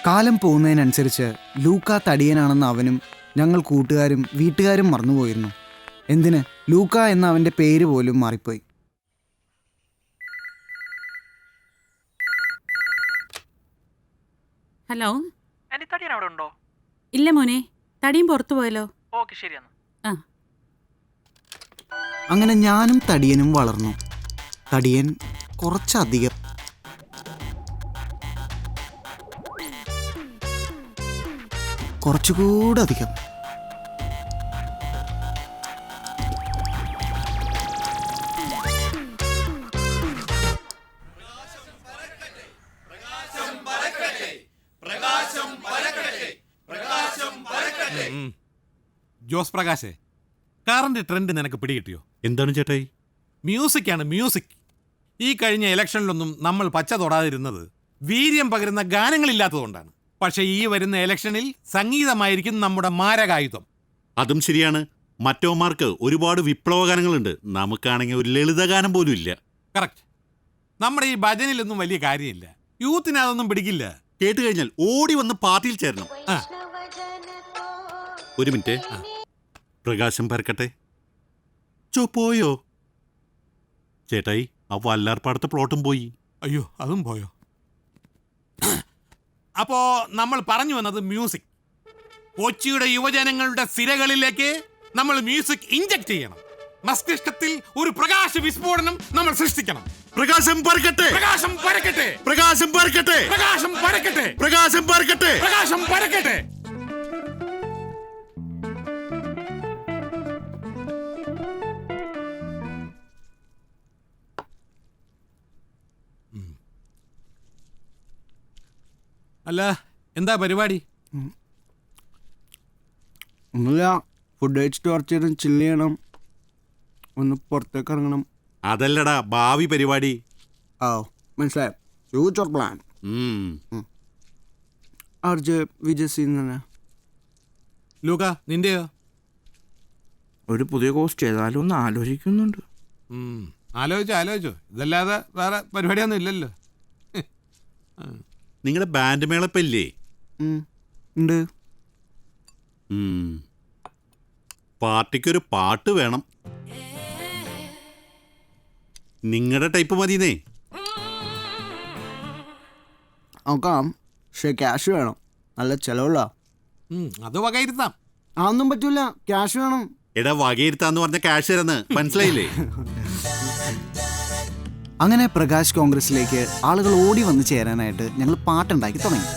കാലം പോകുന്നതിനനുസരിച്ച് ലൂക്ക തടിയനാണെന്ന് അവനും ഞങ്ങൾ കൂട്ടുകാരും വീട്ടുകാരും മറന്നുപോയിരുന്നു. എന്തിന്, ലൂക്ക എന്ന അവൻ്റെ പേര് പോലും മാറിപ്പോയി. ഹലോ, തടിയൻ അവിടെ ഉണ്ടോ? ഇല്ല മോനെ, തടിയും പുറത്തു പോയല്ലോ. ഓക്കെ, ശരിയാണ്. അങ്ങനെ ഞാനും തടിയനും വളർന്നു. തടിയൻ കുറച്ചധികം. കുറച്ചുകൂടെ അധികം. ജോസ് പ്രകാശേ, കാറിന്റെ ട്രെൻഡ് നിനക്ക് പിടികിട്ടിയോ? എന്താണ് ചേട്ടായി? മ്യൂസിക്കാണ്, മ്യൂസിക്. ഈ കഴിഞ്ഞ ഇലക്ഷനിലൊന്നും നമ്മൾ പച്ച തൊടാതിരുന്നത് വീര്യം പകരുന്ന ഗാനങ്ങളില്ലാത്തതുകൊണ്ടാണ്. പക്ഷെ ഈ വരുന്ന ഇലക്ഷനിൽ സംഗീതമായിരിക്കും നമ്മുടെ മാരകായുധം. അതും ശരിയാണ്. മറ്റോമാർക്ക് ഒരുപാട് വിപ്ലവ ഗാനങ്ങളുണ്ട്, നമുക്കാണെങ്കിൽ ഒരു ലളിതഗാനം പോലും ഇല്ല. കറക്റ്റ്. നമ്മുടെ ഈ ഭജനിലൊന്നും വലിയ കാര്യമില്ല. യൂത്തിന് അതൊന്നും പിടിക്കില്ല. കേട്ട് കഴിഞ്ഞാൽ ഓടി വന്ന് പാർട്ടിയിൽ ചേരണം. ഒരു മിനിറ്റ്, പ്രകാശം പരക്കട്ടെ. പോയോ ചേട്ടായി? ആ വല്ലാർപ്പാടത്തെ പ്ലോട്ടും പോയി. അയ്യോ, അതും പോയോ? അപ്പോ നമ്മൾ പറഞ്ഞു വന്നത് മ്യൂസിക്. കൊച്ചിയുടെ യുവജനങ്ങളുടെ സിരകളിലേക്ക് നമ്മൾ മ്യൂസിക് ഇഞ്ചക്ട് ചെയ്യണം. മസ്തിഷ്കത്തിൽ ഒരു പ്രകാശ വിസ്ഫോടനം നമ്മൾ സൃഷ്ടിക്കണം. പ്രകാശം പരക്കട്ടെ, പ്രകാശം പരക്കട്ടെ, പ്രകാശം പരക്കട്ടെ, പ്രകാശം പരക്കട്ടെ, പ്രകാശം പരക്കട്ടെ, പ്രകാശം പരക്കട്ടെ. അല്ല, എന്താ പരിപാടി? ഒന്നുമില്ല, ഫുഡ് കഴിച്ചിട്ട് കുറച്ച് നേരം ചില്ല് ചെയ്യണം, ഒന്ന് പുറത്തേക്ക് ഇറങ്ങണം. അതല്ലടാ ഭാവി പരിപാടി. ഓ, മനസ്സിലായി. Future plan. ആർജ് വിജയ് സിംഗ് തന്നെ. ലൂക്ക, നിന്റെയോ? ഒരു പുതിയ കോസ്റ്റ് ചെയ്താലും ഒന്ന് ആലോചിക്കുന്നുണ്ട്. ആലോചിച്ചോ. ഇതല്ലാതെ വേറെ പരിപാടിയൊന്നും ഇല്ലല്ലോ. നിങ്ങളുടെ ബാൻഡ് മേളപ്പല്ലേ? ഉണ്ട്. പാർട്ടിക്കൊരു പാട്ട് വേണം. നിങ്ങളുടെ ടൈപ്പ് മതിന്നേ. നോക്കാം, പക്ഷേ ക്യാഷ് വേണം. നല്ല ചിലവുള്ള. അത് വകയിരുത്താം. അതൊന്നും പറ്റൂല, ക്യാഷ് വേണം. എടാ, വകയിരുത്താന്ന് പറഞ്ഞ ക്യാഷ് തരുന്ന് മനസ്സിലായില്ലേ? അങ്ങനെ പ്രകാശ് കോൺഗ്രസിലേക്ക് ആളുകൾ ഓടി വന്ന് ചേരാനായിട്ട് ഞങ്ങൾ പാട്ടുണ്ടാക്കി തുടങ്ങി.